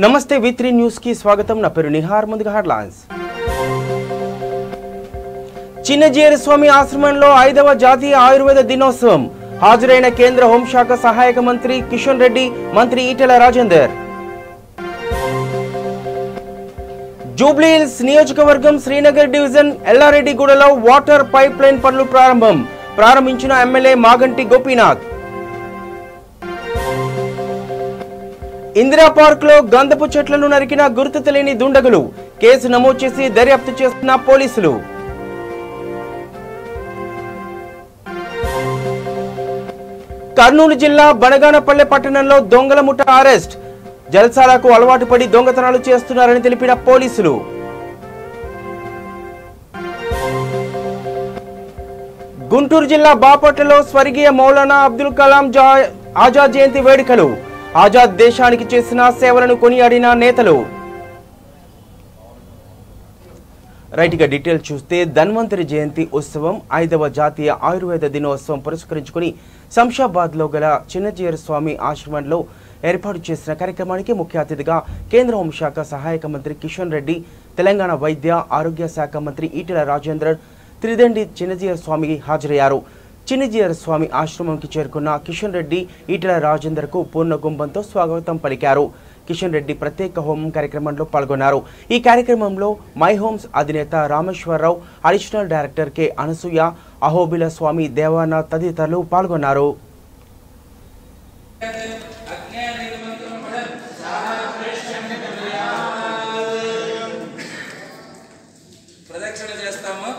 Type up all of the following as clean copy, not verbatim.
నమస్తే V3 news కి స్వాగతం. నా పేరు నిహార్. ముందుగా హెడ్లైన్స్. చిన్నజీయర్ స్వామి ఆశ్రమంలో 5వ జాతీయ ఆయుర్వేద దినోత్సవం. హాజరైన కేంద్ర హోంశాఖ సహాయక మంత్రి కిషన్ రెడ్డి, మంత్రి ఈటెల రాజేందర్. జూబ్లీ హిల్స్ నియోజకవర్గం శ్రీనగర్ డివిజన్ ఎల్లారెడ్డిగూడలో వాటర్ పైప్ లైన్ పనులు ప్రారంభించిన ఎమ్మెల్యే మాగంటి గోపీనాథ్. ఇందిరా పార్క్ లో గంధపు చెట్లను నరికిన గుర్తు తెలియని దుండగులు. కేసు నమోదు చేసి దర్యాప్తు చేస్తున్న పోలీసులు. కర్నూలు జిల్లా బనగానపల్లె పట్టణంలో దొంగల ముఠ అరెస్ట్. జల్సాలకు అలవాటు పడి దొంగతనాలు చేస్తున్నారని తెలిపిన పోలీసులు. గుంటూరు జిల్లా బాపట్లలో స్వర్గీయ మౌలానా అబ్దుల్ కలాం ఆజాద్ జయంతి వేడుకలు. ఆజాద్ దేశానికి చేసిన సేవలను కొనియాడిన నేతలు. రైట్గా డీటెయిల్ చూస్తే ధన్వంతరి జయంతి ఉత్సవం 5వ జాతీయ ఆయుర్వేద దినోత్సవం పురస్కరించుకుని శంషాబాద్లో గల చిన్నజీయర్ స్వామి ఆశ్రమంలో ఏర్పాటు చేసిన కార్యక్రమానికి ముఖ్య అతిథిగా కేంద్ర హోంశాఖ సహాయక మంత్రి కిషన్ రెడ్డి, తెలంగాణ వైద్య ఆరోగ్య శాఖ మంత్రి ఈటెల రాజేందర్, త్రిదండి చిన్నజీయర్ స్వామికి హాజరయ్యారు. చిన్నజీయర్ స్వామి ఆశ్రమంకి చేరుకున్న కిషన్ రెడ్డి, ఈటెల రాజేందర్కు పూర్ణగుంభంతో స్వాగతం పలికారు. కిషన్ రెడ్డి ప్రత్యేక హోమం కార్యక్రమంలో పాల్గొన్నారు. ఈ కార్యక్రమంలో మై హోమ్స్ అధినేత Rameswararao, additional director K Anasuya, Ahobila Swami Devanath తదితరులు పాల్గొన్నారు. ప్రదక్షిణ చేస్తాము.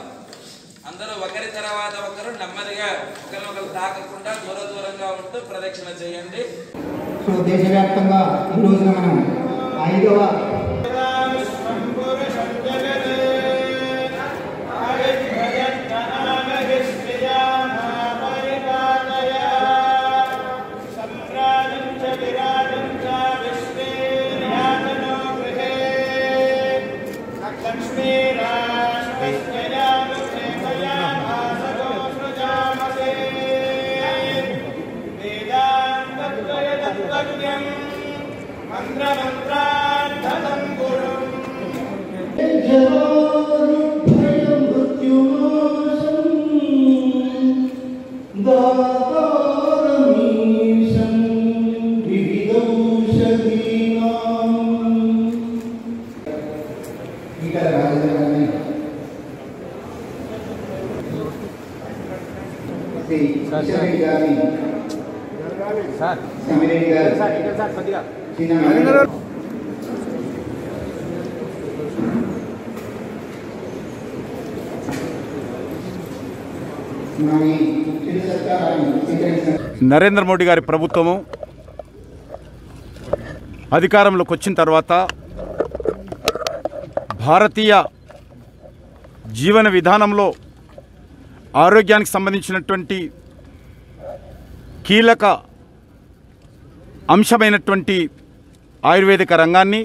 అందరూ ఒకరి తర్వాత ఒకరు నెమ్మదిగా ఒకరినొకరు తాకకుండా దూరంగా ఉంటూ ప్రదక్షిణ చేయండి. సో దేశవ్యాప్తంగా ఈ రోజున మనం 5వ నరేంద్ర మోడీ గారి ప్రభుత్వము అధికారంలోకి వచ్చిన తర్వాత భారతీయ జీవన విధానంలో ఆరోగ్యానికి సంబంధించినటువంటి కీలక అంశమైనటువంటి ఆయుర్వేదిక రంగాన్ని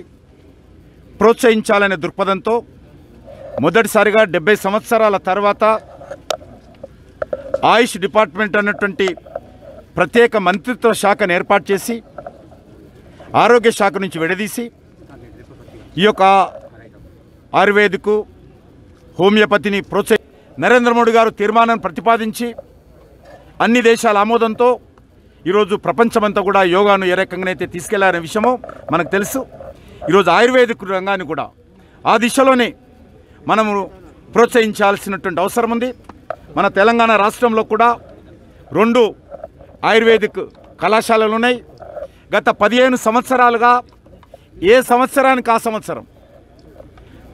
ప్రోత్సహించాలనే దృక్పథంతో మొదటిసారిగా 70 సంవత్సరాల తర్వాత ఆయుష్ డిపార్ట్మెంట్ అన్నటువంటి ప్రత్యేక మంత్రిత్వ శాఖను ఏర్పాటు చేసి ఆరోగ్య శాఖ నుంచి విడదీసి ఈ యొక్క ఆయుర్వేదికు హోమియోపతిని నరేంద్ర మోడీ గారు తీర్మానాన్ని ప్రతిపాదించి అన్ని దేశాల ఆమోదంతో ఈరోజు ప్రపంచమంతా కూడా యోగాను ఏ రకంగానైతే తీసుకెళ్లారనే విషయమో మనకు తెలుసు. ఈరోజు ఆయుర్వేదిక రంగాన్ని కూడా ఆ దిశలోనే మనము ప్రోత్సహించాల్సినటువంటి అవసరం ఉంది. మన తెలంగాణ రాష్ట్రంలో కూడా 2 ఆయుర్వేదిక్ కళాశాలలు ఉన్నాయి. గత 15 సంవత్సరాలుగా ఏ సంవత్సరానికి ఆ సంవత్సరం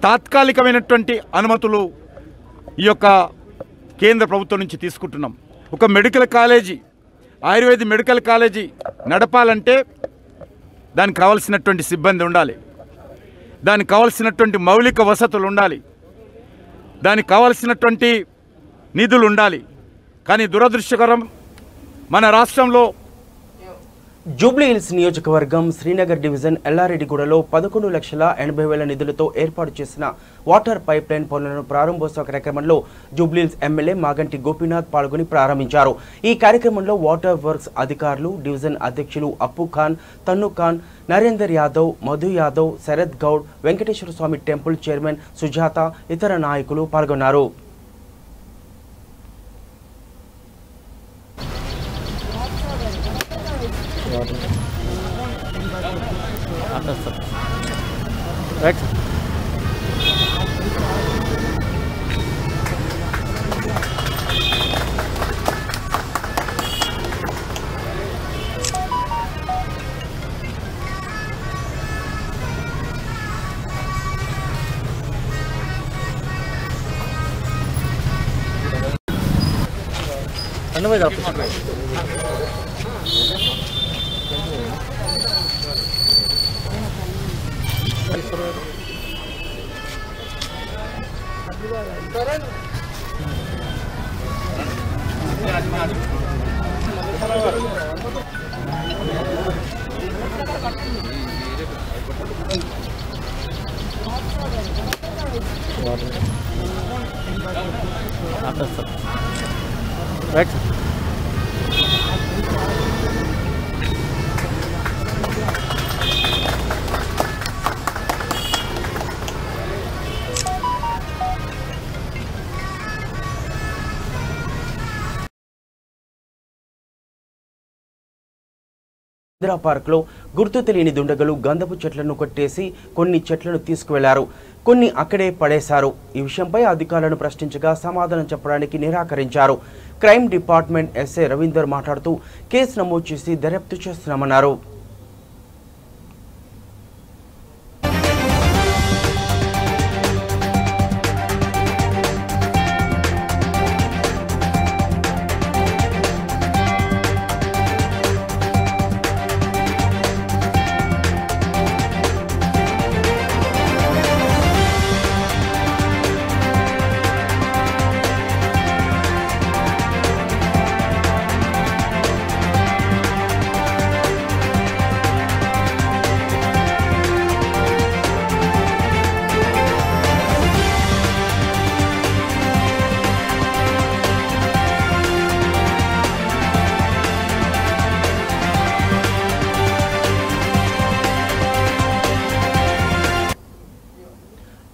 తాత్కాలికమైనటువంటి అనుమతులు ఈ యొక్క కేంద్ర ప్రభుత్వం నుంచి తీసుకుంటున్నాం. ఒక medical college, Ayurveda medical college నడపాలంటే దానికి కావాల్సినటువంటి సిబ్బంది ఉండాలి, దానికి కావాల్సినటువంటి మౌలిక వసతులు ఉండాలి, దానికి కావాల్సినటువంటి నిధులు ఉండాలి. కానీ దురదృష్టకరం, మన రాష్ట్రంలో జూబ్లీహిల్స్ నియోజకవర్గం శ్రీనగర్ డివిజన్ ఎల్లారెడ్డిగూడలో 11,80,000 నిధులతో ఏర్పాటు చేసిన వాటర్ పైప్ లైన్ పనులను ప్రారంభోత్సవ కార్యక్రమంలో జూబ్లీహిల్స్ ఎమ్మెల్యే మాగంటి గోపీనాథ్ పాల్గొని ప్రారంభించారు. ఈ కార్యక్రమంలో వాటర్ వర్క్స్ అధికారులు, డివిజన్ అధ్యక్షులు అప్పు ఖాన్, తన్ను ఖాన్, నరేందర్ యాదవ్, మధు యాదవ్, శరత్ గౌడ్, వెంకటేశ్వర స్వామి టెంపుల్ చైర్మన్ సుజాత, ఇతర నాయకులు పాల్గొన్నారు. ఇందిరా పార్క్ లో గుర్తు తెలియని దుండగులు గంధపు చెట్లను కొట్టేసి కొన్ని చెట్లను తీసుకువెళ్లారు. కొన్ని అక్కడే పడేశారు. ఈ విషయంపై అధికారులను ప్రశ్నించగా సమాధానం చెప్పడానికి నిరాకరించారు. క్రైమ్ డిపార్ట్మెంట్ ఎస్ఐ రవీందర్ మాట్లాడుతూ కేసు నమోదు చేసి దర్యాప్తు చేస్తున్నామన్నారు.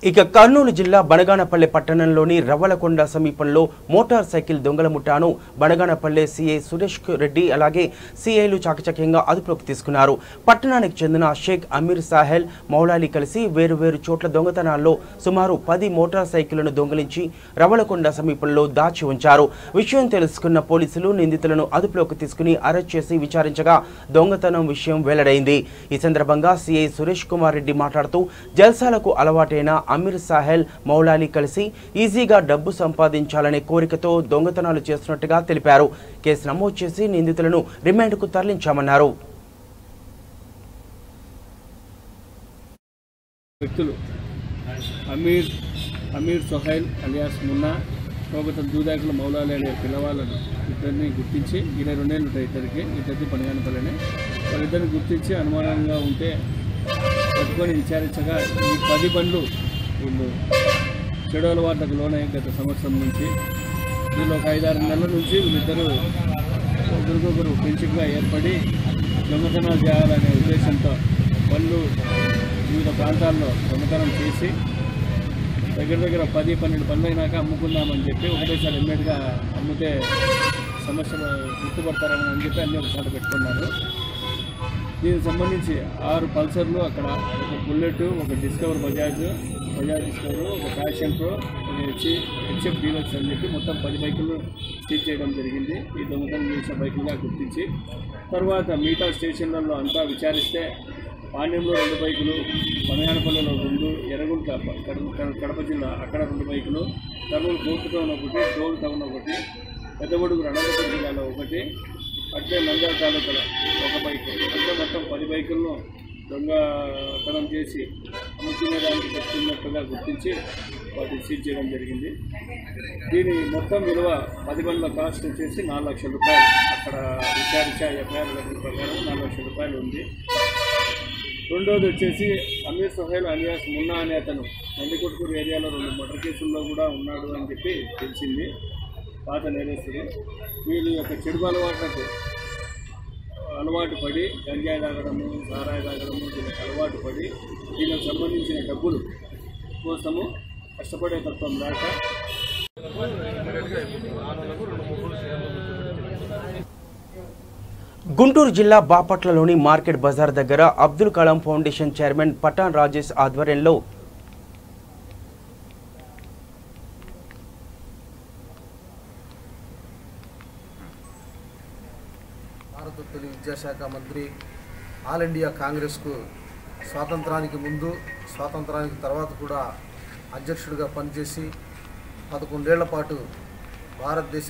ఇక కర్నూలు జిల్లా బనగానపల్లె పట్టణంలోని రవ్వలకొండ సమీపంలో మోటార్ సైకిల్ దొంగల ముఠాను బనగానపల్లె సీఐ సురేష్ రెడ్డి అలాగే సీఐలు చాకచక్యంగా అదుపులోకి తీసుకున్నారు. పట్టణానికి చెందిన షేక్ అమీర్ సాహెల్, మౌలాలి కలిసి వేరువేరు చోట్ల దొంగతనాల్లో సుమారు 10 మోటార్ సైకిళ్లను దొంగిలించి రవ్వలకొండ సమీపంలో దాచి ఉంచారు. విషయం తెలుసుకున్న పోలీసులు నిందితులను అదుపులోకి తీసుకుని అరెస్ట్ చేసి విచారించగా దొంగతనం విషయం వెల్లడైంది. ఈ సందర్భంగా సీఐ సురేష్ కుమార్ రెడ్డి మాట్లాడుతూ జల్సాలకు అలవాటైన అమీర్ సాహెల్, మౌలాలి కలిసి ఈజీగా డబ్బు సంపాదించాలనే కోరికతో దొంగతనాలు చేస్తున్నట్టుగా తెలిపారు. కేసు నమోదు చేసి నిందితులను రిమాండ్కు తరలించామన్నారు. వ్యక్తులు అమీర్ సోహైల్ అలియాస్ మున్నా, ప్రభుత్వం దూదాకుల మౌలాలి అనే పిల్లవాళ్ళను ఇద్దరిని గుర్తించి 22 ఏళ్ళు ఉంటాయి ఇద్దరికి పనిగానపల్లెనే వాళ్ళిద్దరిని గుర్తించి అనుమానంగా ఉంటే పట్టుకొని విచారించగా ఈ 10 బండ్లు వీళ్ళు చెడు అలవాట్లకు లోనై గత సంవత్సరం నుంచి వీళ్ళు ఒక 5-6 నెలల నుంచి వీళ్ళిద్దరూ ఒకరికొకరు ఫ్రెండ్షిప్గా ఏర్పడి దొంగతనాలు చేయాలనే ఉద్దేశంతో బండ్లు వివిధ ప్రాంతాల్లో దొంగతనం చేసి దగ్గర 10-12 బండ్లు అయినాక అమ్ముకుందామని చెప్పి ఒకటేసారి ఇమ్మీడియట్గా అమ్మితే సమస్యలు గుర్తుపడతారని అని చెప్పి అన్నీ ఒకసారి పెట్టుకున్నారు. దీనికి సంబంధించి 6 పల్సర్లు, అక్కడ ఒక బుల్లెట్, ఒక డిస్కవర్ బజాజ్ డిస్కవర్, ఒక ప్యాషన్ ప్రో, ఒక హెచ్ఎఫ్ డీలక్స్ అని చెప్పి మొత్తం 10 బైకులు సీజ్ చేయడం జరిగింది. ఈ దొంగతనం చేసిన బైకులుగా గుర్తించి తర్వాత మిగతా స్టేషన్లలో అంతా విచారిస్తే పాణ్యంలో 2 బైకులు, పనగానపల్లెలో 2, ఎర్రగుంట కడప జిల్లా అక్కడ 2 బైకులు, కర్నూలు కోర్టు టౌన్ ఒకటి, టోల్ టౌన్ ఒకటి, పెద్దగొడుగు అనంతపురం జిల్లాలో ఒకటి, అట్లే నంద్యాల తాలూకాలో 1 బైక్, అంటే మొత్తం 10 బైకులను దొంగతనం చేసి అమ్ముకునేదానికి పెట్టుకున్నట్టుగా గుర్తించి వాటిని సీజ్ చేయడం జరిగింది. దీని మొత్తం విలువ 10 బండ్ల కాస్ట్ వచ్చేసి 4 లక్షల రూపాయలు. అక్కడ విచారించా ఎఫ్ఐఆర్ ప్రకారం 4 లక్షల రూపాయలు ఉంది. రెండోది వచ్చేసి అమీర్ సోహెల్ అలియాస్ మున్నా అనే అతను నందికొట్కూరు ఏరియాలో 2 మర్డర్ కేసుల్లో కూడా ఉన్నాడు అని చెప్పి తెలిసింది. పాత నేరస్తుడు. వీళ్ళ యొక్క చెడు అలవాటు పడి గంజాయి తాగడము, సారాయి తాగడము దీనికి అలవాటు పడి దీనికి సంబంధించిన డబ్బులు కోసము కష్టపడే తత్వం దాకా గుంటూరు జిల్లా బాపట్లలోని మార్కెట్ బజార్ దగ్గర అబ్దుల్ కలాం ఫౌండేషన్ చైర్మన్ పఠాన్ రాజేష్ ఆధ్వర్యంలో భారత తొలి విద్యాశాఖ మంత్రి, ఆల్ ఇండియా కాంగ్రెస్కు స్వాతంత్రానికి ముందు స్వాతంత్రానికి తర్వాత కూడా అధ్యక్షుడిగా పనిచేసి 11 ఏళ్ల పాటు భారతదేశ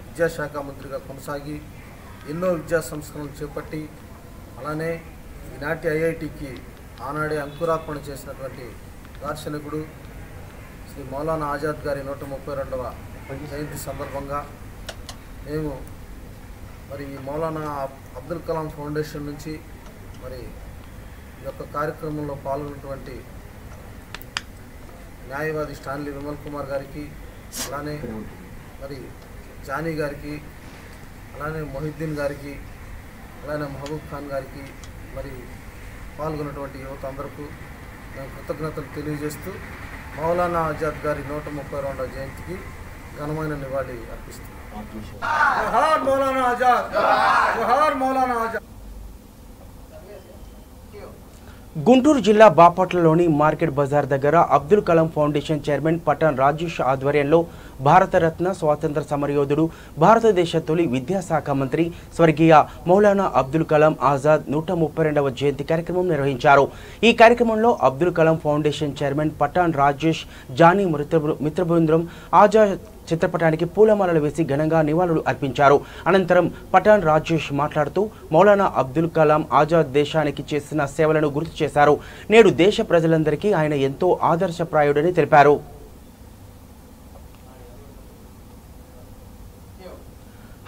విద్యాశాఖ మంత్రిగా కొనసాగి ఎన్నో విద్యా సంస్కరణలు చేపట్టి అలానే ఈనాటి ఐఐటికి ఆనాడే అంకురార్పణ చేసినటువంటి దార్శనికుడు శ్రీ మౌలానా ఆజాద్ గారి 132వ జయంతి సందర్భంగా మేము మరి మౌలానా అబ్దుల్ కలాం ఫౌండేషన్ నుంచి మరి ఈ యొక్క కార్యక్రమంలో పాల్గొన్నటువంటి న్యాయవాది స్టాన్లీ విమల్ కుమార్ గారికి, అలానే మరి జానీ గారికి, అలానే మొహిద్దీన్ గారికి, అలానే మహబూబ్ ఖాన్ గారికి, మరి పాల్గొన్నటువంటి యువత అందరికీ మేము కృతజ్ఞతలు తెలియజేస్తూ మౌలానా ఆజాద్ గారి 132వ జయంతికి ఘనమైన నివాళి అర్పిస్తున్నాం. జోహార్ మౌలానా ఆజాద్, జోహార్ మౌలానా ఆజాద్. గుంటూరు జిల్లా బాపట్లలోని మార్కెట్ బజార్ దగ్గర అబ్దుల్ కలాం ఫౌండేషన్ చైర్మన్ పఠాన్ రాజేష్ ఆధ్వర్యంలో భారతరత్న స్వాతంత్ర సమరయోధుడు, భారతదేశ తొలి విద్యాశాఖ మంత్రి స్వర్గీయ మౌలానా అబ్దుల్ కలాం ఆజాద్ 132వ జయంతి కార్యక్రమం నిర్వహించారు. ఈ కార్యక్రమంలో అబ్దుల్ కలాం ఫౌండేషన్ చైర్మన్ పఠాన్ రాజేష్, జానీ మిత్రబృందం ఆజాద్ చిత్రపటానికి పూలమాలలు వేసి ఘనంగా నివాళులు అర్పించారు. అనంతరం పఠాన్ రాజేష్ మాట్లాడుతూ మౌలానా అబ్దుల్ కలాం ఆజాద్ దేశానికి చేసిన సేవలను గుర్తు చేశారు. నేడు దేశ ప్రజలందరికీ ఆయన ఎంతో ఆదర్శప్రాయుడని తెలిపారు.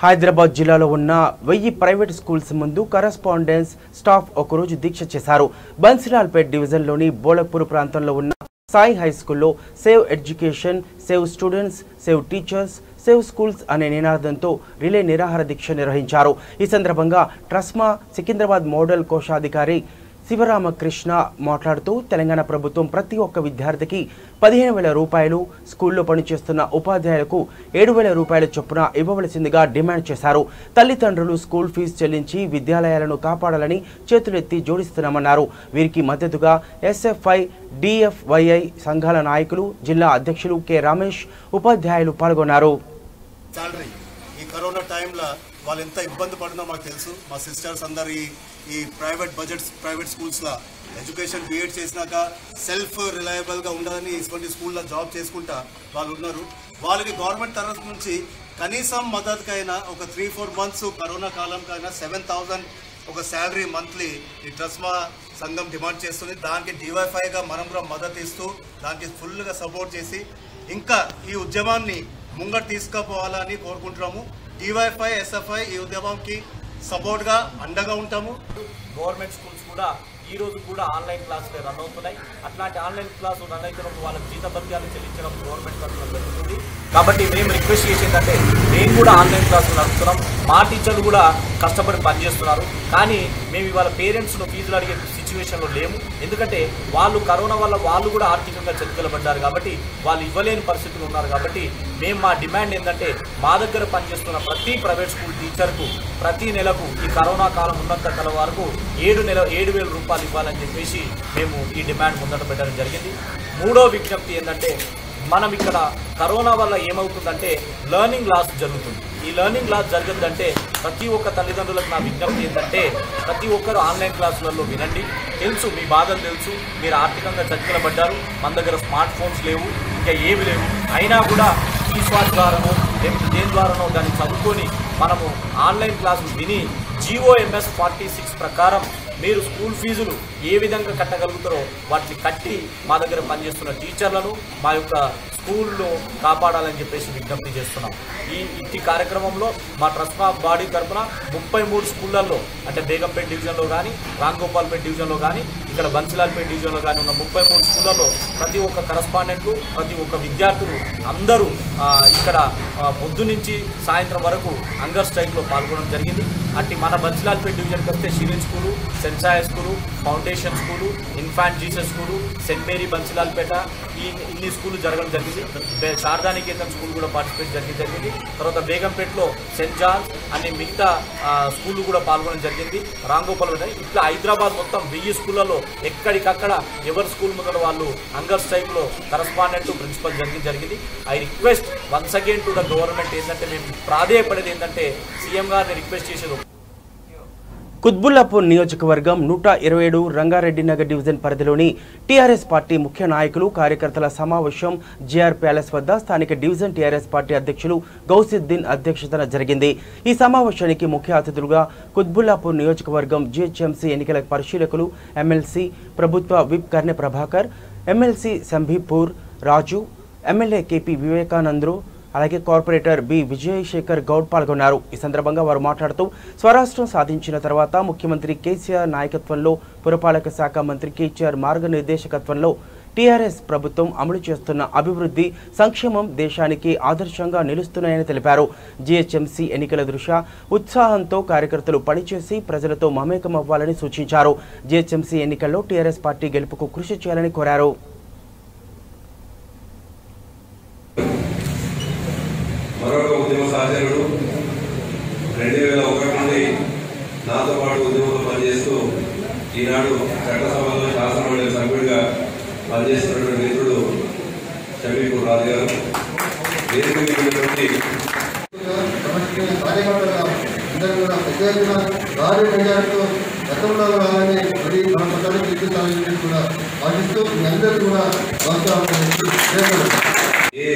హైదరాబాద్ జిల్లాలో ఉన్న 1000 ప్రైవేట్ స్కూల్స్ ముందు కరస్పాండెన్స్ స్టాఫ్ ఒకరోజు దీక్ష చేశారు. బన్సిలాల్పేట్ డివిజన్లోని బోలక్పూర్ ప్రాంతంలో ఉన్న సాయి హై స్కూల్లో save education, save students, save teachers, save schools అనే నినాదంతో రిలే నిరాహార దీక్ష నిర్వహించారు. ఈ సందర్భంగా ట్రస్మా సికింద్రాబాద్ మోడల్ కోశాధికారి శివరామకృష్ణ మాట్లాడుతూ తెలంగాణ ప్రభుత్వం ప్రతి ఒక్క విద్యార్థికి 15,000 రూపాయలు, స్కూల్లో పనిచేస్తున్న ఉపాధ్యాయులకు 7,000 రూపాయల చొప్పున ఇవ్వవలసిందిగా డిమాండ్ చేశారు. తల్లిదండ్రులు స్కూల్ ఫీజు చెల్లించి విద్యాలయాలను కాపాడాలని చేతులెత్తి జోడిస్తున్నామన్నారు. వీరికి మద్దతుగా ఎస్ఎఫ్ఐ, డిఎఫ్వైఐ సంఘాల నాయకులు, జిల్లా అధ్యక్షులు కె రమేష్, ఉపాధ్యాయులు పాల్గొన్నారు. ఈ కరోనా టైంలో వాళ్ళు ఎంత ఇబ్బంది పడిందో మాకు తెలుసు. మా సిస్టర్స్ అందరు ఈ ప్రైవేట్ స్కూల్స్లో ఎడ్యుకేషన్ బిఎడ్ చేసినాక సెల్ఫ్ రిలయబుల్గా ఉండాలని ఇటువంటి స్కూల్లో జాబ్ చేసుకుంటా వాళ్ళు ఉన్నారు. వాళ్ళకి గవర్నమెంట్ తరఫు నుంచి కనీసం మద్దతుకైనా ఒక 3-4 మంత్స్ కరోనా కాలంకైనా 7,000 ఒక శాలరీ మంత్లీ ఈ ట్రస్మా సంఘం డిమాండ్ చేస్తుంది. దానికి డివైఫైగా మనం కూడా మద్దతు ఇస్తూ దానికి ఫుల్గా సపోర్ట్ చేసి ఇంకా ఈ ఉద్యమాన్ని ముంగట్ తీసుకుపోవాలని కోరుకుంటున్నాము. డివైఫై, ఎస్ఎఫ్ఐ ఈ ఉద్యమంకి సపోర్ట్గా అండగా ఉంటాము. గవర్నమెంట్ స్కూల్స్ కూడా ఈ రోజు కూడా ఆన్లైన్ క్లాసులు రన్ అవుతున్నాయి. అట్లాంటి ఆన్లైన్ క్లాసులు రన్ అవుతున్నప్పుడు వాళ్ళకి జీతభత్యాలు చెల్లించడం గవర్నమెంట్ తరఫున జరుగుతుంది. కాబట్టి మేము రిక్వెస్ట్ చేసేందంటే మేము కూడా ఆన్లైన్ క్లాసులు నడుపుతున్నాం. మా టీచర్లు కూడా కష్టపడి పనిచేస్తున్నారు. కానీ మేము ఇవాళ పేరెంట్స్ను ఫీజులు అడిగే సిచ్యువేషన్లో లేము. ఎందుకంటే వాళ్ళు కరోనా వల్ల వాళ్ళు కూడా ఆర్థికంగా చతికిలబడ్డారు కాబట్టి వాళ్ళు ఇవ్వలేని పరిస్థితులు ఉన్నారు. కాబట్టి మేము మా డిమాండ్ ఏంటంటే మా దగ్గర పనిచేస్తున్న ప్రతి ప్రైవేట్ స్కూల్ టీచర్కు ప్రతి నెలకు ఈ కరోనా కాలం ఉన్నంత కాలం వరకు 7,000 రూపాయలు ఇవ్వాలని చెప్పేసి మేము ఈ డిమాండ్ ముందట పెట్టడం జరిగింది. మూడో విజ్ఞప్తి ఏంటంటే మనం ఇక్కడ కరోనా వల్ల ఏమవుతుందంటే లెర్నింగ్ లాస్ జరుగుతుంది. ఈ లెర్నింగ్ లాస్ జరగదంటే ప్రతి ఒక్క తల్లిదండ్రులకు నా విజ్ఞప్తి ఏంటంటే ప్రతి ఒక్కరు ఆన్లైన్ క్లాసులలో వినండి. తెలుసు మీ బాధలు తెలుసు, మీరు ఆర్థికంగా చతికిలబడ్డారు, మన దగ్గర స్మార్ట్ ఫోన్స్ లేవు, ఇంకా ఏవి లేవు. అయినా కూడా ఈ స్వాట్ ద్వారానో దేని ద్వారానో దాన్ని చదువుకొని మనము ఆన్లైన్ క్లాసులు విని GOMS 46 ప్రకారం మీరు స్కూల్ ఫీజులు ఏ విధంగా కట్టగలుగుతారో వాటిని కట్టి మా దగ్గర పనిచేస్తున్న టీచర్లను మా యొక్క స్కూల్లో కాపాడాలని చెప్పేసి విజ్ఞప్తి చేస్తున్నాం. ఈ కార్యక్రమంలో మా ట్రస్ట్ ఆఫ్ బాడీ తరఫున 33 స్కూళ్ళల్లో అంటే బేగంపేట డివిజన్లో కానీ, రాంగోపాల్పేట డివిజన్లో కానీ, ఇక్కడ బన్సిలాల్పేట డివిజన్లో కానీ ఉన్న 33 స్కూళ్ళల్లో ప్రతి ఒక్క కరస్పాండెంట్లు, ప్రతి ఒక్క విద్యార్థులు అందరూ ఇక్కడ పొద్దు నుంచి సాయంత్రం వరకు హంగర్ స్ట్రైక్లో పాల్గొనడం జరిగింది. అట్టి మన బన్సిలాల్పేట డివిజన్కి వస్తే షిరిన్ స్కూలు, సెన్సాయ school, foundation school, infant Jesus school, saint Mary Bansilalpet ఇన్ని స్కూళ్ళు జరగడం జరిగింది. శారదానికేతన్ స్కూల్ కూడా పార్టిసిపేట్ జరిగింది. తర్వాత బేగంపేటలో సెంట్ జాన్స్ అనే మిగతా స్కూళ్ళు కూడా పాల్గొనడం జరిగింది. రాంగోపాల్ ఇట్లా హైదరాబాద్ మొత్తం 1000 స్కూళ్ళలో ఎక్కడికక్కడ ఎవరి స్కూల్ ముందు వాళ్ళు హంగర్ స్ట్రైక్లో కరస్పాండెంట్ ప్రిన్సిపల్ జరిగింది. I request once again to the government ఏంటంటే మేము ప్రాధేయపడేది ఏంటంటే సీఎం గారిని రిక్వెస్ట్ చేసేది కుత్బుల్లాపూర్ నియోజకవర్గం 127 రంగారెడ్డి నగర్ డివిజన్ పరిధిలోని టీఆర్ఎస్ పార్టీ ముఖ్య నాయకులు కార్యకర్తల సమావేశం జేఆర్ ప్యాలెస్ వద్ద స్థానిక డివిజన్ టీఆర్ఎస్ పార్టీ అధ్యక్షులు గౌసుద్దీన్ అధ్యక్షతన జరిగింది. ఈ సమావేశానికి ముఖ్య అతిథులుగా కుత్బుల్లాపూర్ నియోజకవర్గం జీహెచ్ఎంసీ ఎన్నికల పరిశీలకులు ఎమ్మెల్సీ ప్రభుత్వ విప్ కర్నె ప్రభాకర్, ఎమ్మెల్సీ సంభీపూర్ రాజు, ఎమ్మెల్యే కేపీ వివేకానందరు, అలాగే కార్పొరేటర్ బి విజయశేఖర్ గౌడ్ పాల్గొన్నారు. ఈ సందర్భంగా వారు మాట్లాడుతూ స్వరాష్ట్రం సాధించిన తర్వాత ముఖ్యమంత్రి కేసీఆర్ నాయకత్వంలో, పురపాలక శాఖ మంత్రి కేటీఆర్ మార్గనిర్దేశకత్వంలో టీఆర్ఎస్ ప్రభుత్వం అమలు చేస్తున్న అభివృద్ధి, సంక్షేమం దేశానికి ఆదర్శంగా నిలుస్తున్నాయని తెలిపారు. జీహెచ్ఎంసీ ఎన్నికల దృష్ట్యా ఉత్సాహంతో కార్యకర్తలు పనిచేసి ప్రజలతో మమేకమవ్వాలని సూచించారు. జీహెచ్ఎంసీ ఎన్నికల్లో టీఆర్ఎస్ పార్టీ గెలుపుకు కృషి చేయాలని కోరారు. మరొక ఉద్యమ సహచరుడు 2001 నుండి నాతో పాటు ఉద్యమంలో పనిచేస్తూ ఈనాడు చట్టసభలో శాసనమండలి సభ్యుడిగా పనిచేస్తున్నటువంటి మిత్రుడు సంభీపూర్ రాజు గారు, ఏ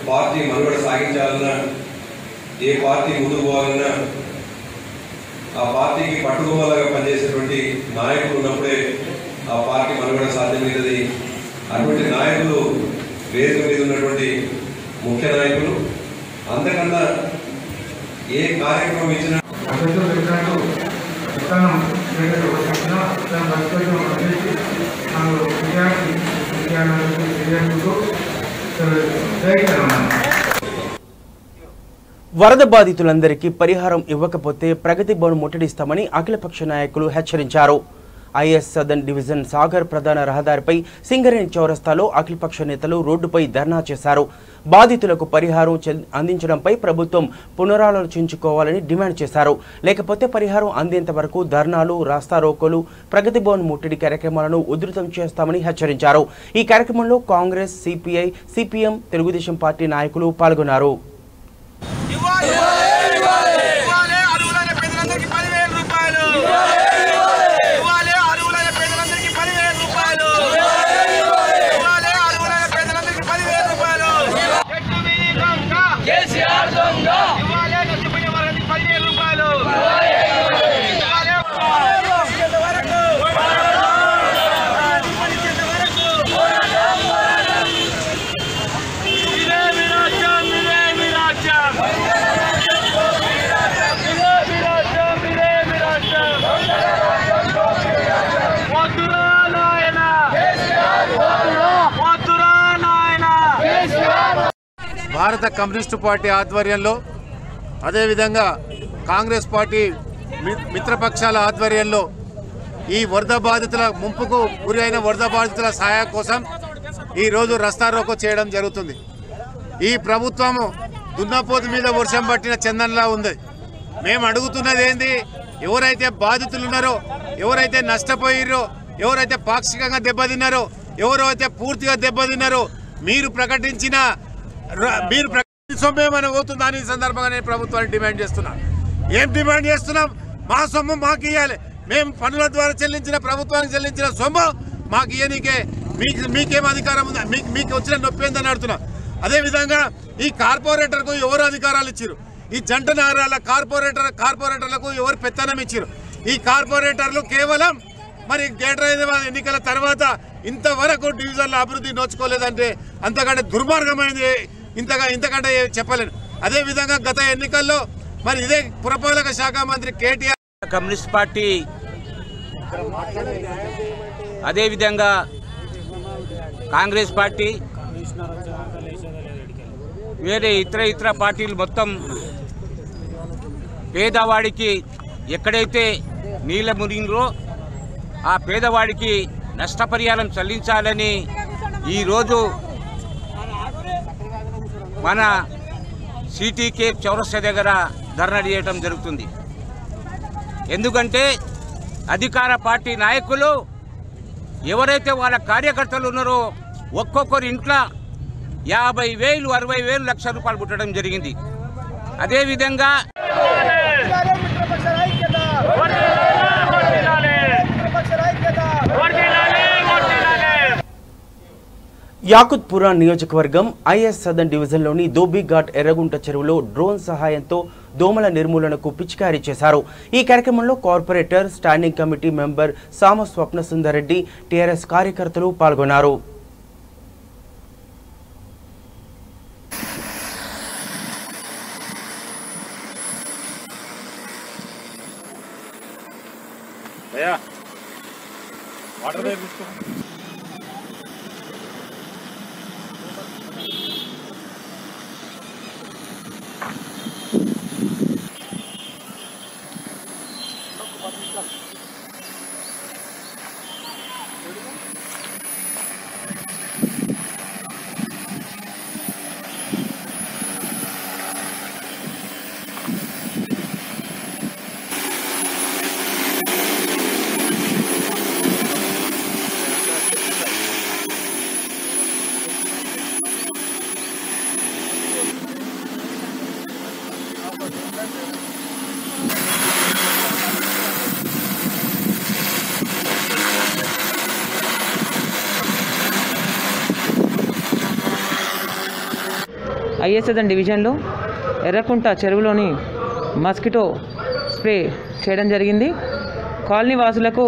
పార్టీ మనుగడ సాగించాలన్నా, ఏ పార్టీ ముందుకు పోవాలన్నా ఆ పార్టీకి పట్టుకోవాలగా పనిచేసేటువంటి నాయకులు ఉన్నప్పుడే ఆ పార్టీ మనుగడ సాధ్యమవుతుంది. అటువంటి నాయకులు వేదిక మీద ఉన్నటువంటి ముఖ్య నాయకులు. అంతకన్నా ఏ కార్యక్రమం ఇచ్చినా వరద బాధితులందరికీ పరిహారం ఇవ్వకపోతే ప్రగతి భవన్ ముట్టడిస్తామని అఖిలపక్ష నాయకులు హెచ్చరించారు. ఐఎస్ సదర్న్ డివిజన్ సాగర్ ప్రధాన రహదారిపై సింగరేణి చౌరస్తాలో అఖిలపక్ష నేతలు రోడ్డుపై ధర్నా చేశారు. బాధితులకు పరిహారం అందించడంపై ప్రభుత్వం పునరాలోచించుకోవాలని డిమాండ్ చేశారు. లేకపోతే పరిహారం అందేంత వరకు ధర్నాలు, రాస్తారోకోలు, ప్రగతి భవన్ ముట్టడి కార్యక్రమాలను ఉధృతం చేస్తామని హెచ్చరించారు. ఈ కార్యక్రమంలో Congress, CPI, CPM, Telugu Desam party నాయకులు పాల్గొన్నారు. భారత కమ్యూనిస్టు పార్టీ ఆధ్వర్యంలో, అదేవిధంగా కాంగ్రెస్ పార్టీ మిత్రపక్షాల ఆధ్వర్యంలో ఈ వరద బాధితుల ముంపుకు గురి అయిన వరద బాధితుల సహాయం కోసం ఈరోజు రస్తారోకో చేయడం జరుగుతుంది. ఈ ప్రభుత్వము దున్నపోతు మీద వర్షం పట్టిన చందనలా ఉంది. మేము అడుగుతున్నది ఏంది, ఎవరైతే బాధితులు ఉన్నారో, ఎవరైతే నష్టపోయిర్రో, ఎవరైతే పాక్షికంగా దెబ్బతిన్నారో, ఎవరైతే పూర్తిగా దెబ్బతిన్నారో మీరు ప్రకటించిన సొమ్మేమని పోతుందని ఈ సందర్భంగా నేను ప్రభుత్వాన్ని డిమాండ్ చేస్తున్నాను. ఏం డిమాండ్ చేస్తున్నాం? మా సొమ్ము మాకు ఇవ్వాలి. మేము పన్నుల ద్వారా చెల్లించిన, ప్రభుత్వానికి చెల్లించిన సొమ్ము మాకు ఇవ్వనీకే మీకేం అధికారం ఉందా? మీకు వచ్చిన నొప్పి ఏందని అడుగుతున్నాం. అదేవిధంగా ఈ కార్పొరేటర్కు ఎవరు అధికారాలు ఇచ్చారు? ఈ జంట నగరాల కార్పొరేటర్లకు ఎవరు పెత్తనం ఇచ్చారు? ఈ కార్పొరేటర్లు కేవలం మరి గ్రేటర్ హైదరాబాద్ ఎన్నికల తర్వాత ఇంతవరకు డివిజన్ల అభివృద్ధి నోచుకోలేదంటే అంతకంటే దుర్మార్గమైనది ఇంతకంటే చెప్పలేను. అదేవిధంగా గత ఎన్నికల్లో మరి ఇదే పురపాలక శాఖ మంత్రి కేటీఆర్ కమ్యూనిస్ట్ పార్టీ అదేవిధంగా కాంగ్రెస్ పార్టీ వేరే ఇతర పార్టీలు మొత్తం పేదవాడికి ఎక్కడైతే నీళ్ళ మునిగినో ఆ పేదవాడికి నష్టపరిహారం చెల్లించాలని ఈరోజు మన సిటీకే చౌరస్తా దగ్గర ధర్నా చేయడం జరుగుతుంది. ఎందుకంటే అధికార పార్టీ నాయకులు ఎవరైతే వాళ్ళ కార్యకర్తలు ఉన్నారో ఒక్కొక్కరి ఇంట్లో 50,000, 60,000, లక్ష రూపాయలు పుట్టడం జరిగింది. అదేవిధంగా యాకుత్పురా నియోజకవర్గం ఐఎస్ సదన్ డివిజన్లోని దోబిఘాట్ ఎర్రగుంట చెరువులో డ్రోన్ సహాయంతో దోమల నిర్మూలనకు పిచికారీ చేశారు. ఈ కార్యక్రమంలో కార్పొరేటర్, స్టాండింగ్ కమిటీ మెంబర్ సామ స్వప్న సుందర్ రెడ్డి, టీఆర్ఎస్ కార్యకర్తలు పాల్గొన్నారు. ఐఎస్ఎన్ డివిజన్లో ఎర్రకుంట చెరువులోని మస్కిటో స్ప్రే చేయడం జరిగింది. కాలనీ వాసులకు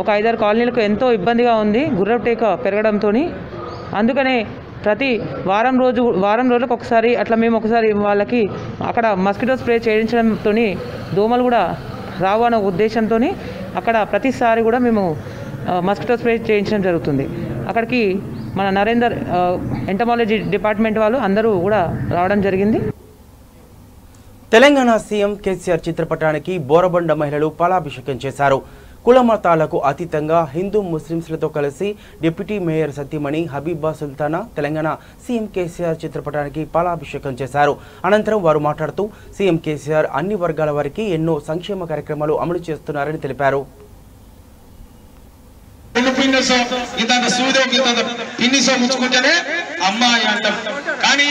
ఒక 5-6 కాలనీలకు ఎంతో ఇబ్బందిగా ఉంది గుర్రపు టేక పెరగడంతో. అందుకనే ప్రతి వారం రోజులకు ఒకసారి అట్లా మేము ఒకసారి వాళ్ళకి అక్కడ మస్కిటో స్ప్రే చేయించడంతో దోమలు కూడా రావు అనే ఉద్దేశంతో అక్కడ ప్రతిసారి కూడా మేము మస్కిటో స్ప్రే చేయించడం జరుగుతుంది. అక్కడికి మన నరేందర్ ఎంటమాలజీ డిపార్ట్మెంట్ వాళ్ళు అందరూ కూడా రావడం జరిగింది. తెలంగాణ సీఎం కేసీఆర్ చిత్రపటానికి బోరబండ మహిళలు పాలాభిషేకం చేశారు. కుల మతాలకు అతీతంగా హిందూ ముస్లింలతో కలిసి డిప్యూటీ మేయర్ సతీమణి హబీబా సుల్తానా తెలంగాణ సీఎం కేసీఆర్ చిత్రపటానికి పాలాభిషేకం చేశారు. అనంతరం వారు మాట్లాడుతూ సీఎం కేసీఆర్ అన్ని వర్గాల వారికి ఎన్నో సంక్షేమ కార్యక్రమాలు అమలు చేస్తున్నారని తెలిపారు. పిన్నిసో ముచ్చుకుంటేనే అమ్మాయి అంటాం, కానీ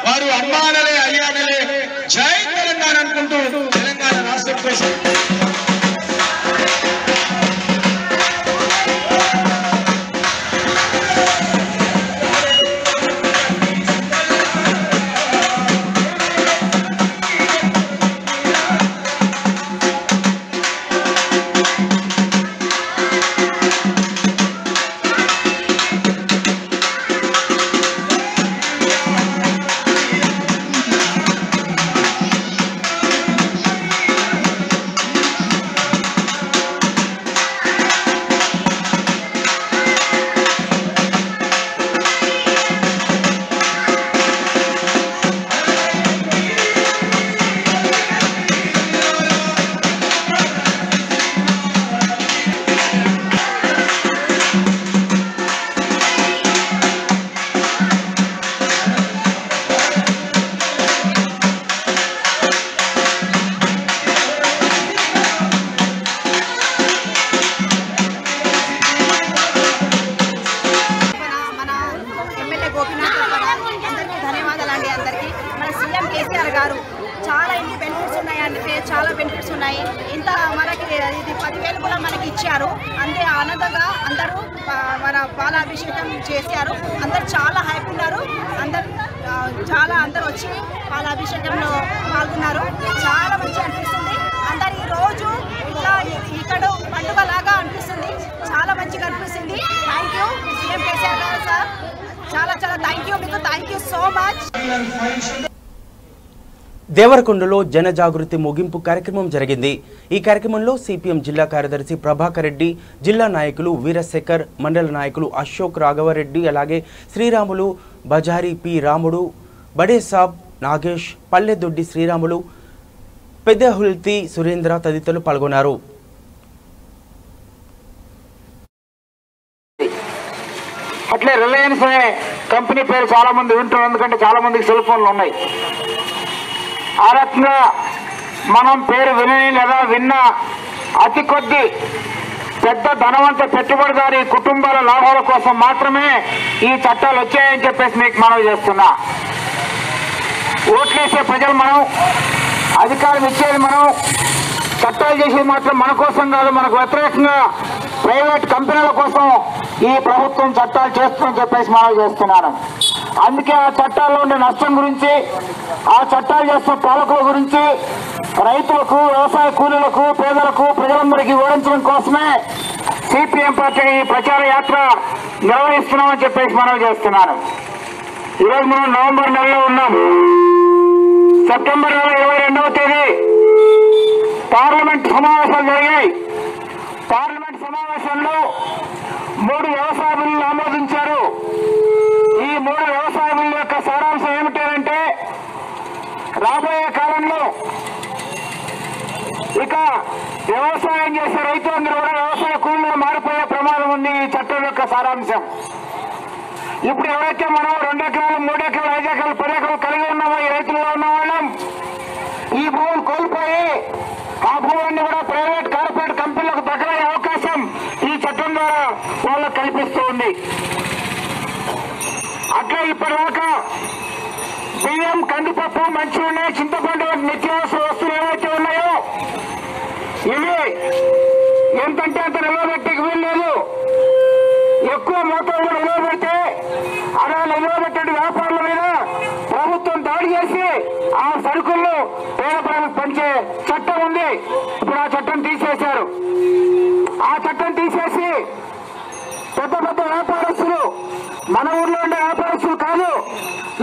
వారు అమ్మా అనలే అయ్యా అనలే జై తెలంగాణ అనుకుంటూ తెలంగాణ రాష్ట్రం కోసం చాలా బెనిఫిట్స్ ఉన్నాయి. ఇంత మనకి ఇది 10,000 కూడా మనకి ఇచ్చారు. అంతే ఆనందంగా అందరూ మన పాలాభిషేకం చేశారు. అందరూ చాలా హ్యాపీ ఉన్నారు. అందరూ వచ్చి పాలాభిషేకంలో పాల్గొన్నారు. చాలా మంచిగా అనిపిస్తుంది. అందరు ఈ రోజు ఇట్లా ఇక్కడ పండుగ లాగా అనిపిస్తుంది. చాలా మంచిగా అనిపిస్తుంది. థ్యాంక్ యూ సీఎం కేసీఆర్ గారు సార్, చాలా చాలా థ్యాంక్ యూ మీకు, థ్యాంక్ యూ సో మచ్. దేవరకొండలో జనజాగృతి ముగింపు కార్యక్రమం జరిగింది. ఈ కార్యక్రమంలో సిపిఎం జిల్లా కార్యదర్శి ప్రభాకర్ రెడ్డి, జిల్లా నాయకులు వీరశేఖర్, మండల నాయకులు అశోక్ రాఘవరెడ్డి, అలాగే శ్రీరాములు, బజారీ పి రాముడు, బడేసాబ్ నాగేష్, పల్లెదొడ్డి శ్రీరాములు, పెద్దహుల్తి సురేంద్ర తదితరులు పాల్గొన్నారు. అట్లే రిలయన్స్ అనే కంపెనీ పేరు చాలా మంది వింటారు, ఎందుకంటే చాలా మందికి సెల్ ఫోన్లు ఉన్నాయి. ఆ రకంగా మనం పేరు వినని లేదా విన్న అతి కొద్ది పెద్ద ధనవంత పెట్టుబడిదారి కుటుంబాల లాభాల కోసం మాత్రమే ఈ చట్టాలు వచ్చాయని చెప్పేసి మీకు మనవి చేస్తున్నా. ఓట్లేసే ప్రజలు మనం, అధికారం ఇచ్చేది మనం, చట్టాలు చేసేది మాత్రం మన కోసం కాదు, మనకు వ్యతిరేకంగా ప్రైవేట్ కంపెనీల కోసం ఈ ప్రభుత్వం చట్టాలు చేస్తుందని చెప్పేసి మనవి చేస్తున్నాను. అందుకే ఆ చట్టాల్లో ఉండే నష్టం గురించి, ఆ చట్టాలు చేస్తున్న పాలకుల గురించి రైతులకు, వ్యవసాయ కూలీలకు, పేదలకు, ప్రజలందరికీ వివరించడం కోసమే సిపిఎం పార్టీ ఈ ప్రచార యాత్ర నిర్వహిస్తున్నామని చెప్పేసి మనవి చేస్తున్నాను. ఈరోజు మనం నవంబర్ నెలలో ఉన్నాం. సెప్టెంబర్ నెల 22వ తేదీ పార్లమెంట్ సమావేశాలు జరిగాయి. పార్లమెంట్ సమావేశంలో 3 వ్యవసాయ బిల్లులు ఆమోదించారు. ఈ 3 వ్యవసాయ బిల్లుల యొక్క సారాంశం ఏమిటంటే, రాబోయే కాలంలో ఇక వ్యవసాయం చేసే రైతులందరూ కూడా వ్యవసాయ కూలీలుగా మారిపోయే ప్రమాదం ఉంది. ఈ చట్టం యొక్క సారాంశం, ఇప్పుడు ఎవరైతే మనం 2 ఎకరాలు, 3 ఎకరాలు, 5 ఎకరాలు, 10 ఎకరాలు కలిగి ఉన్నామో ఈ రైతులుగా ఉన్న వాళ్ళం, ఈ భూములు కోల్పోయి ఆ భూములన్నీ కూడా ప్రైవేట్ కార్పొరేట్ కంపెనీలకు దక్కలయ్యే అవకాశం ఈ చట్టం ద్వారా వాళ్ళకు కల్పిస్తూ ఉంది. అట్లా ఇప్పటిదాకా బియ్యం, కందిపప్పు, మంచినూనె, చింతపండు వంటి నిత్యావసర వస్తువులు ఏవైతే ఉన్నాయో ఇవి ఎంతంటే అంత నిలవబెట్టేకి వీల్లేదు. ఎక్కువ మోతాదులో నిలవబెడితే అలా నిలవబెట్టే వ్యాపారుల మీద ప్రభుత్వం దాడి చేసి ఆ సరుకులను పేద ప్రజలకు పంచే చట్టం ఉంది. ఇప్పుడు ఆ చట్టం తీసేశారు. ఆ చట్టం తీసేసి పెద్ద పెద్ద వ్యాపారస్తులు, మన ఊర్లో ఉండే వ్యాపారస్తులు కాదు,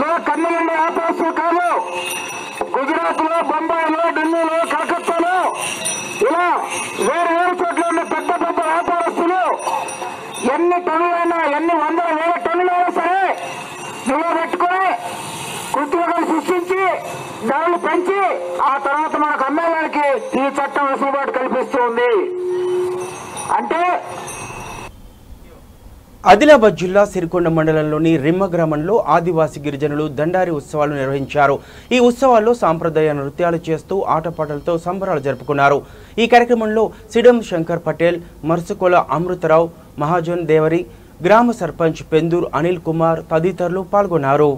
లేదా కర్నూలు ఉండే వ్యాపారస్తులు కాదు, గుజరాత్ లో, బొంబాయిలో, ఢిల్లీలో, కలకత్తాలో ఇలా వేరు వేరు చోట్ల ఉండే పెద్ద పెద్ద వ్యాపారస్తులు ఎన్ని టన్నులైనా, ఎన్ని వందల వేల టన్నులైనా సరే నిల్వ పెట్టుకుని కృత్రిమలు సృష్టించి ధరలు పెంచి ఆ తర్వాత మనకు అమ్మేదానికి ఈ చట్టం వెసులుబాటు కల్పిస్తూ ఉంది. అంటే ఆదిలాబాద్ జిల్లా సిరికొండ మండలంలోని రిమ్మ గ్రామంలో ఆదివాసీ గిరిజనులు దండారి ఉత్సవాలు నిర్వహించారు. ఈ ఉత్సవాల్లో సాంప్రదాయ నృత్యాలు చేస్తూ ఆటపాటలతో సంబరాలు జరుపుకున్నారు. ఈ కార్యక్రమంలో సిడం శంకర్ పటేల్, మర్సుకోల అమృతరావు, మహాజన్ దేవరి, గ్రామ సర్పంచ్ పెందూర్ అనిల్ కుమార్ తదితరులు పాల్గొన్నారు.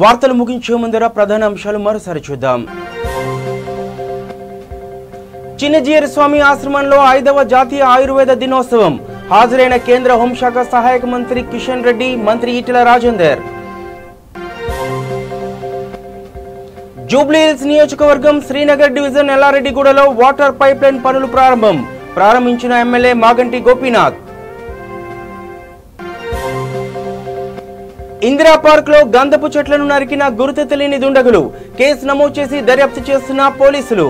వార్తలు ముగించే ముందర ప్రధాన అంశాలు మరోసారి చూద్దాం. చిన్నజీయర్ స్వామి ఆశ్రమంలో 5వ జాతీయ ఆయుర్వేద దినోత్సవం. హాజరైన కేంద్ర హోంశాఖ సహాయక మంత్రి కిషన్ రెడ్డి, మంత్రి ఈటెల రాజేందర్. జూబ్లీహిల్స్ నియోజకవర్గం శ్రీనగర్ డివిజన్ ఎల్లారెడ్డిగూడలో వాటర్ పైప్ లైన్ పనులు ప్రారంభించిన ఎమ్మెల్యే మాగంటి గోపీనాథ్. ఇందిరా పార్క్ లో గంధపు చెట్లను నరికిన గుర్తు తెలియని దుండగులు, కేసు నమోదు చేసి దర్యాప్తు చేస్తున్న పోలీసులు.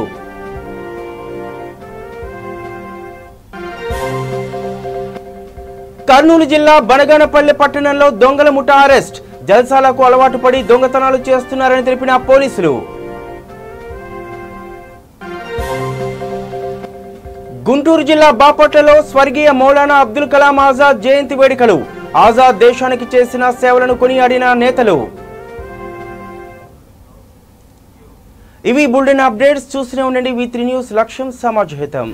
కర్నూలు జిల్లా బనగానపల్లె పట్టణంలో దొంగల ముఠా అరెస్ట్, జల్సాలకు అలవాటు పడి దొంగతనాలు చేస్తున్నారని తెలిపిన పోలీసులు. గుంటూరు జిల్లా బాపట్లలో స్వర్గీయ మౌలానా అబ్దుల్ కలాం ఆజాద్ జయంతి వేడుకలు, ఆజాద్ దేశానికి చేసిన సేవలను కొనియాడిన నేతలు. ఇవి బులెటిన్ అప్డేట్స్. చూస్తూనే ఉండండి V3 న్యూస్. లక్ష్యం సమాజ హితం.